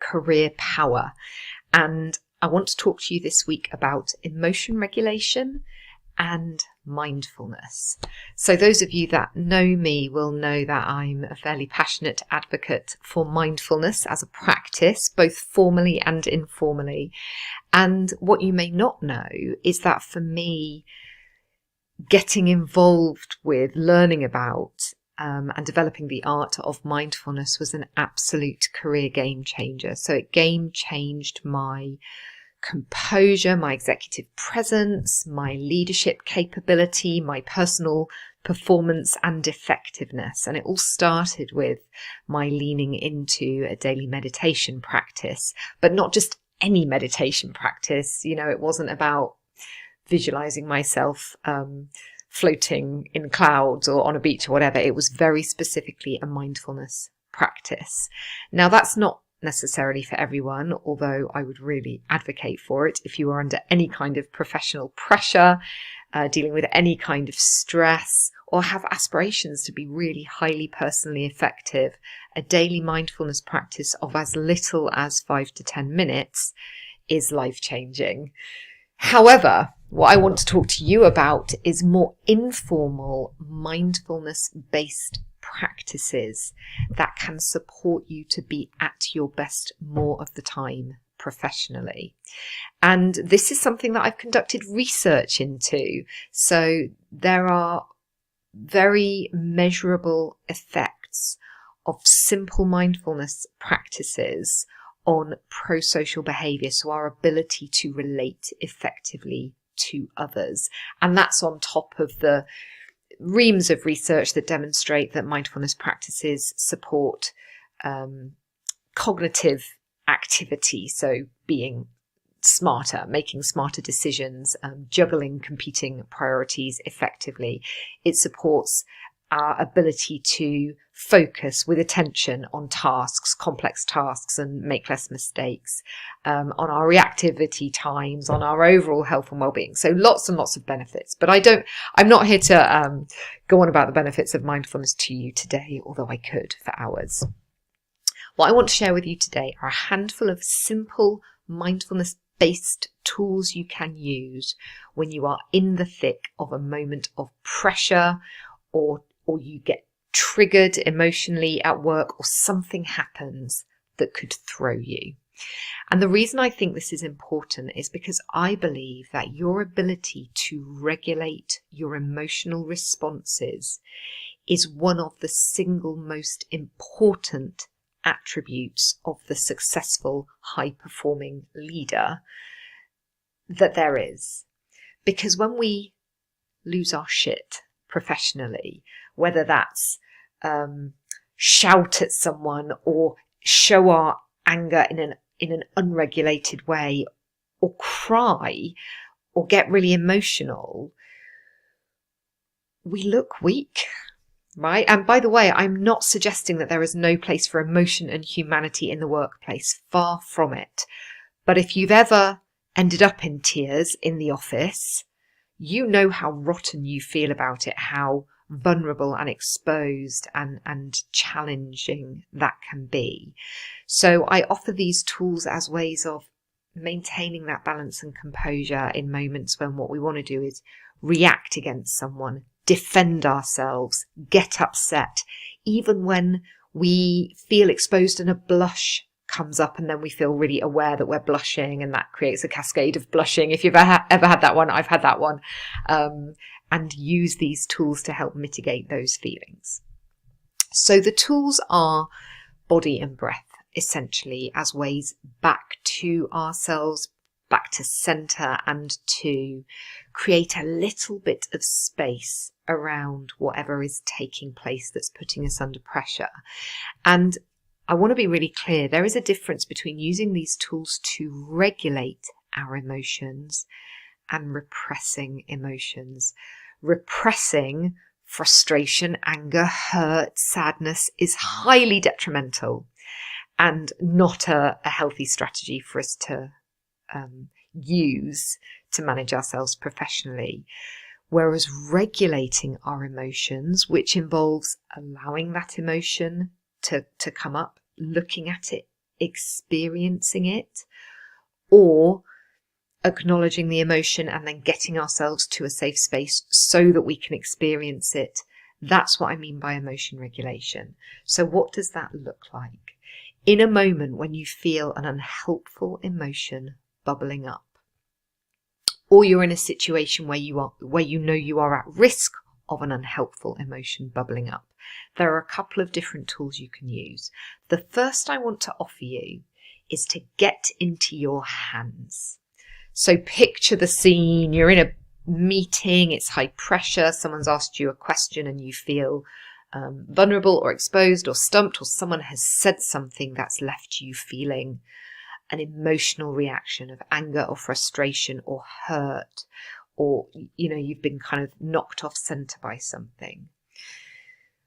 career power. And I want to talk to you this week about emotion regulation and mindfulness. So those of you that know me will know that I'm a fairly passionate advocate for mindfulness as a practice, both formally and informally. And what you may not know is that for me, getting involved with learning about and developing the art of mindfulness was an absolute career game changer. So it game changed my composure, my executive presence, my leadership capability, my personal performance and effectiveness. And it all started with my leaning into a daily meditation practice, but not just any meditation practice. You know, it wasn't about visualizing myself floating in clouds or on a beach or whatever. It was very specifically a mindfulness practice. Now, that's not necessarily for everyone, although I would really advocate for it if you are under any kind of professional pressure, dealing with any kind of stress, or have aspirations to be really highly personally effective. A daily mindfulness practice of as little as 5 to 10 minutes is life-changing. However, what I want to talk to you about is more informal mindfulness-based practices that can support you to be at your best more of the time professionally. And this is something that I've conducted research into. So there are very measurable effects of simple mindfulness practices on pro-social behaviour, so our ability to relate effectively to others. And that's on top of the reams of research that demonstrate that mindfulness practices support cognitive activity, so being smarter, making smarter decisions, juggling competing priorities effectively. It supports our ability to focus with attention on tasks, complex tasks, and make less mistakes, on our reactivity times, on our overall health and well-being. So lots and lots of benefits. But I'm not here to go on about the benefits of mindfulness to you today, although I could for hours. What I want to share with you today are a handful of simple mindfulness-based tools you can use when you are in the thick of a moment of pressure, or you get triggered emotionally at work, or something happens that could throw you. And the reason I think this is important is because I believe that your ability to regulate your emotional responses is one of the single most important attributes of the successful, high-performing leader that there is. Because when we lose our shit professionally, whether that's shout at someone, or show our anger in an unregulated way, or cry, or get really emotional, we look weak, right? And by the way, I'm not suggesting that there is no place for emotion and humanity in the workplace. Far from it. But if you've ever ended up in tears in the office, you know how rotten you feel about it, how vulnerable and exposed and challenging that can be. So I offer these tools as ways of maintaining that balance and composure in moments when what we want to do is react against someone, defend ourselves, get upset, even when we feel exposed and a blush comes up, and then we feel really aware that we're blushing, and that creates a cascade of blushing. If you've ever had that one, I've had that one. And use these tools to help mitigate those feelings. So the tools are body and breath, essentially, as ways back to ourselves, back to center, and to create a little bit of space around whatever is taking place that's putting us under pressure. And I want to be really clear, there is a difference between using these tools to regulate our emotions and repressing emotions. Repressing frustration, anger, hurt, sadness is highly detrimental and not a healthy strategy for us to use to manage ourselves professionally. Whereas regulating our emotions, which involves allowing that emotion to come up, looking at it experiencing it, or acknowledging the emotion and then getting ourselves to a safe space so that we can experience it. That's what I mean by emotion regulation. So what does that look like? In a moment when you feel an unhelpful emotion bubbling up, or you're in a situation where you know you are at risk of an unhelpful emotion bubbling up, there are a couple of different tools you can use. The first I want to offer you is to get into your hands. So picture the scene. You're in a meeting, it's high pressure, someone's asked you a question and you feel vulnerable or exposed or stumped, or someone has said something that's left you feeling an emotional reaction of anger or frustration or hurt, or you've been kind of knocked off center by something.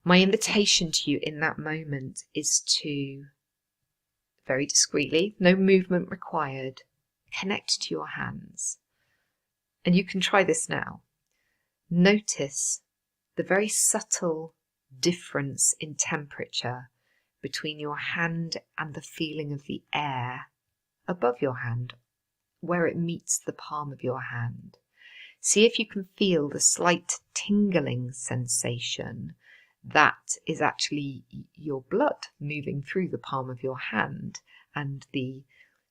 My invitation to you in that moment is to, very discreetly, no movement required, connect to your hands. And you can try this now. Notice the very subtle difference in temperature between your hand and the feeling of the air above your hand, where it meets the palm of your hand. See if you can feel the slight tingling sensation that is actually your blood moving through the palm of your hand, and the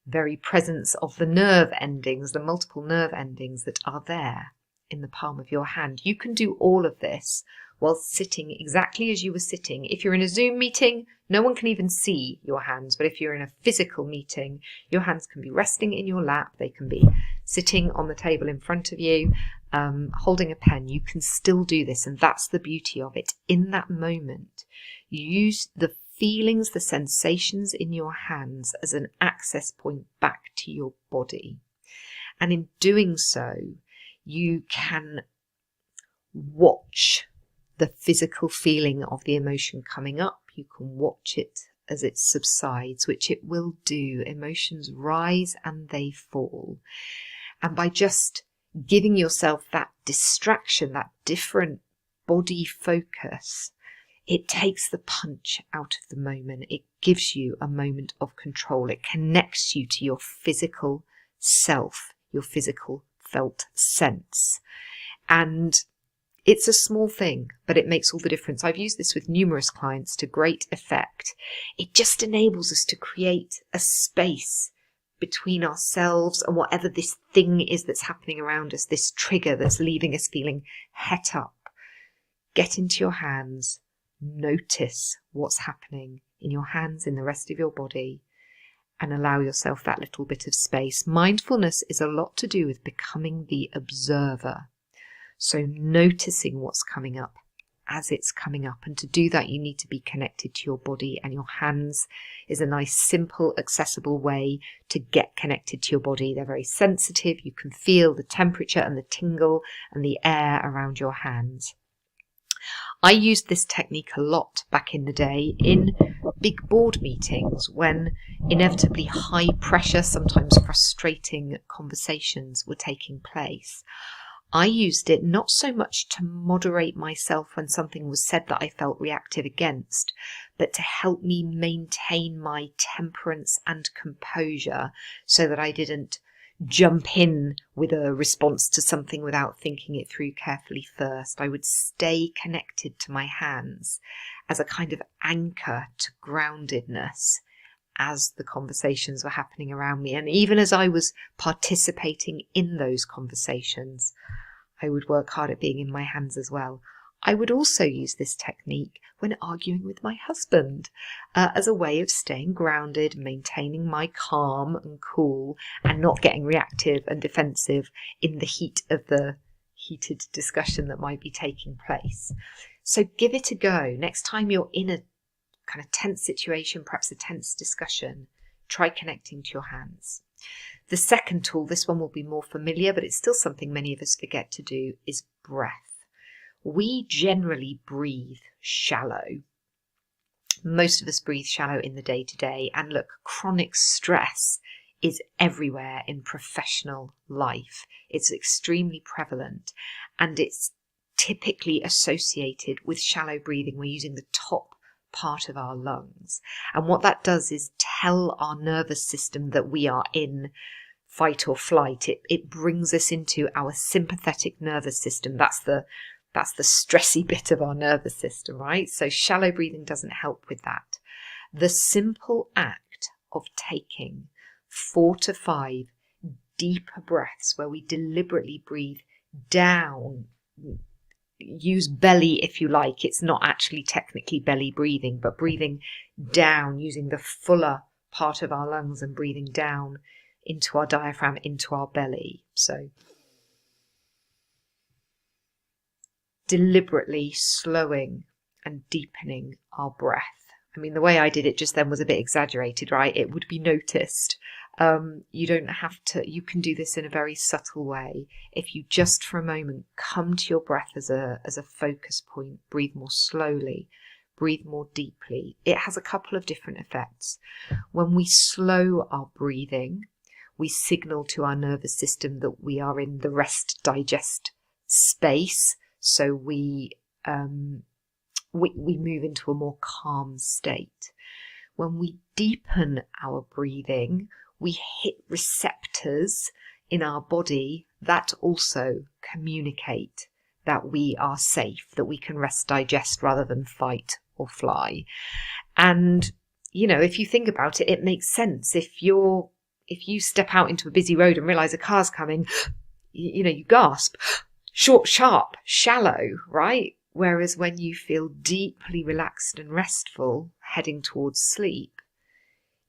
very presence of the nerve endings, the multiple nerve endings that are there in the palm of your hand. You can do all of this while sitting exactly as you were sitting. If you're in a Zoom meeting, no one can even see your hands. But if you're in a physical meeting, your hands can be resting in your lap. They can be sitting on the table in front of you, holding a pen. You can still do this. And that's the beauty of it. In that moment, you use the feelings, the sensations in your hands as an access point back to your body. And in doing so, you can watch the physical feeling of the emotion coming up. You can watch it as it subsides, which it will do. Emotions rise and they fall. And by just giving yourself that distraction, that different body focus, it takes the punch out of the moment. It gives you a moment of control. It connects you to your physical self, your physical felt sense. And it's a small thing, but it makes all the difference. I've used this with numerous clients to great effect. It just enables us to create a space between ourselves and whatever this thing is that's happening around us, this trigger that's leaving us feeling het up. Get into your hands. Notice what's happening in your hands, in the rest of your body, and allow yourself that little bit of space. Mindfulness is a lot to do with becoming the observer. So noticing what's coming up as it's coming up. And to do that, you need to be connected to your body, and your hands is a nice, simple, accessible way to get connected to your body. They're very sensitive. You can feel the temperature and the tingle and the air around your hands. I used this technique a lot back in the day in big board meetings when inevitably high pressure, sometimes frustrating conversations were taking place. I used it not so much to moderate myself when something was said that I felt reactive against, but to help me maintain my temperance and composure so that I didn't jump in with a response to something without thinking it through carefully first. I would stay connected to my hands as a kind of anchor to groundedness as the conversations were happening around me. And even as I was participating in those conversations, I would work hard at being in my hands as well. I would also use this technique when arguing with my husband as a way of staying grounded, maintaining my calm and cool, and not getting reactive and defensive in the heat of the heated discussion that might be taking place. So give it a go. Next time you're in a kind of tense situation, perhaps a tense discussion, try connecting to your hands. The second tool, this one will be more familiar, but it's still something many of us forget to do, is breath. We generally breathe shallow. Most of us breathe shallow in the day-to-day. And look, chronic stress is everywhere in professional life. It's extremely prevalent, and it's typically associated with shallow breathing. We're using the top part of our lungs. And what that does is tell our nervous system that we are in fight or flight. It brings us into our sympathetic nervous system. That's the stressy bit of our nervous system, right? So shallow breathing doesn't help with that. The simple act of taking 4 to 5 deeper breaths where we deliberately breathe down, use belly if you like. It's not actually technically belly breathing, but breathing down using the fuller part of our lungs and breathing down into our diaphragm, into our belly. So deliberately slowing and deepening our breath. I mean, the way I did it just then was a bit exaggerated, right? It would be noticed. You don't have to, you can do this in a very subtle way. If you just for a moment come to your breath as a focus point, breathe more slowly, breathe more deeply. It has a couple of different effects. When we slow our breathing, we signal to our nervous system that we are in the rest digest space. So we move into a more calm state. When we deepen our breathing, we hit receptors in our body that also communicate that we are safe, that we can rest digest rather than fight or fly. And, you know, if you think about it, it makes sense. If you step out into a busy road and realize a car's coming, you gasp. Short, sharp, shallow, right? Whereas when you feel deeply relaxed and restful, heading towards sleep,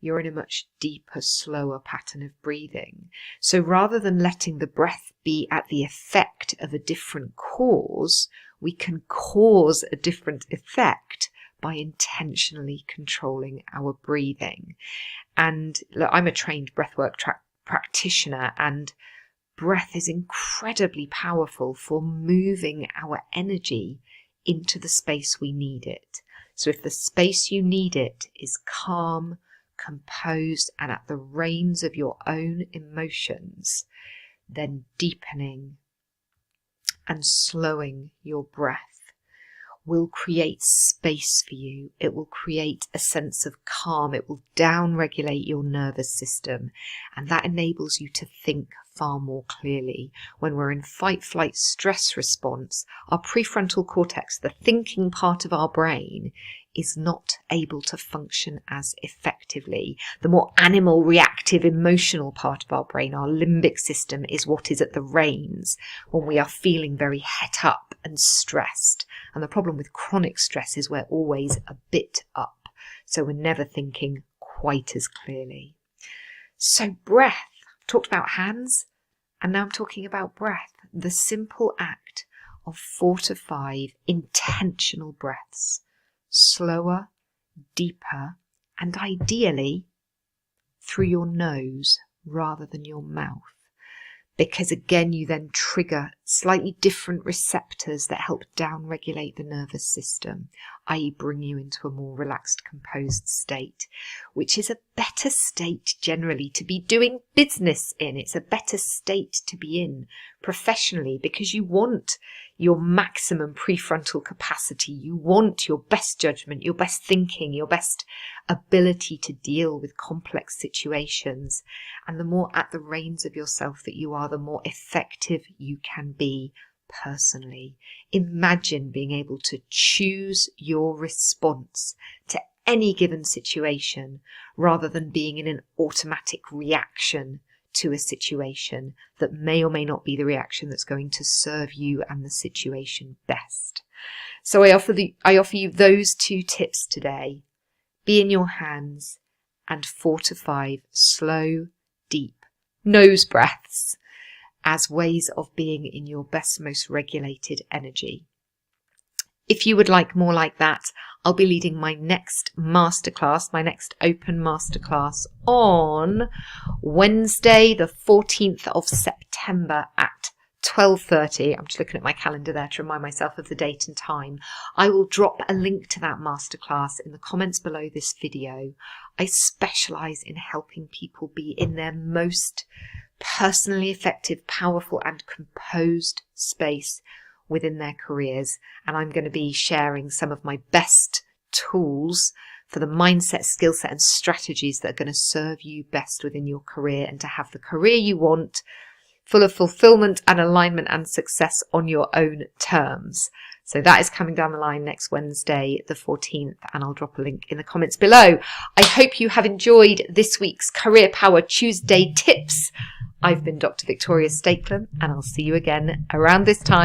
you're in a much deeper, slower pattern of breathing. So rather than letting the breath be at the effect of a different cause, we can cause a different effect by intentionally controlling our breathing. And look, I'm a trained breathwork practitioner, and breath is incredibly powerful for moving our energy into the space we need it. So if the space you need it is calm, composed, and at the reins of your own emotions, then deepening and slowing your breath will create space for you. It will create a sense of calm. It will down-regulate your nervous system, and that enables you to think far more clearly. When we're in fight, flight, stress response, our prefrontal cortex, the thinking part of our brain, is not able to function as effectively. The more animal, reactive, emotional part of our brain, our limbic system, is what is at the reins when we are feeling very het up and stressed. And the problem with chronic stress is we're always a bit up, so we're never thinking quite as clearly. So breath. I've talked about hands, and now I'm talking about breath. The simple act of 4 to 5 intentional breaths. Slower, deeper, and ideally through your nose rather than your mouth. Because again, you then trigger slightly different receptors that help down-regulate the nervous system, i.e. bring you into a more relaxed, composed state, which is a better state generally to be doing business in. It's a better state to be in professionally because you want your maximum prefrontal capacity. You want your best judgment, your best thinking, your best ability to deal with complex situations. And the more at the reins of yourself that you are, the more effective you can be personally. Imagine being able to choose your response to any given situation rather than being in an automatic reaction to a situation that may or may not be the reaction that's going to serve you and the situation best. So I offer you those 2 tips today. Be in your hands, and 4 to 5 slow, deep nose breaths as ways of being in your best, most regulated energy. If you would like more like that, I'll be leading my next masterclass, my next open masterclass on Wednesday, the 14th of September at 12:30. I'm just looking at my calendar there to remind myself of the date and time. I will drop a link to that masterclass in the comments below this video. I specialise in helping people be in their most personally effective, powerful and composed space within their careers, and I'm going to be sharing some of my best tools for the mindset, skill set and strategies that are going to serve you best within your career, and to have the career you want, full of fulfillment and alignment and success on your own terms. So that is coming down the line next Wednesday, the 14th, and I'll drop a link in the comments below. I hope you have enjoyed this week's Career Power Tuesday tips. I've been Dr. Victoria Stakelin, and I'll see you again around this time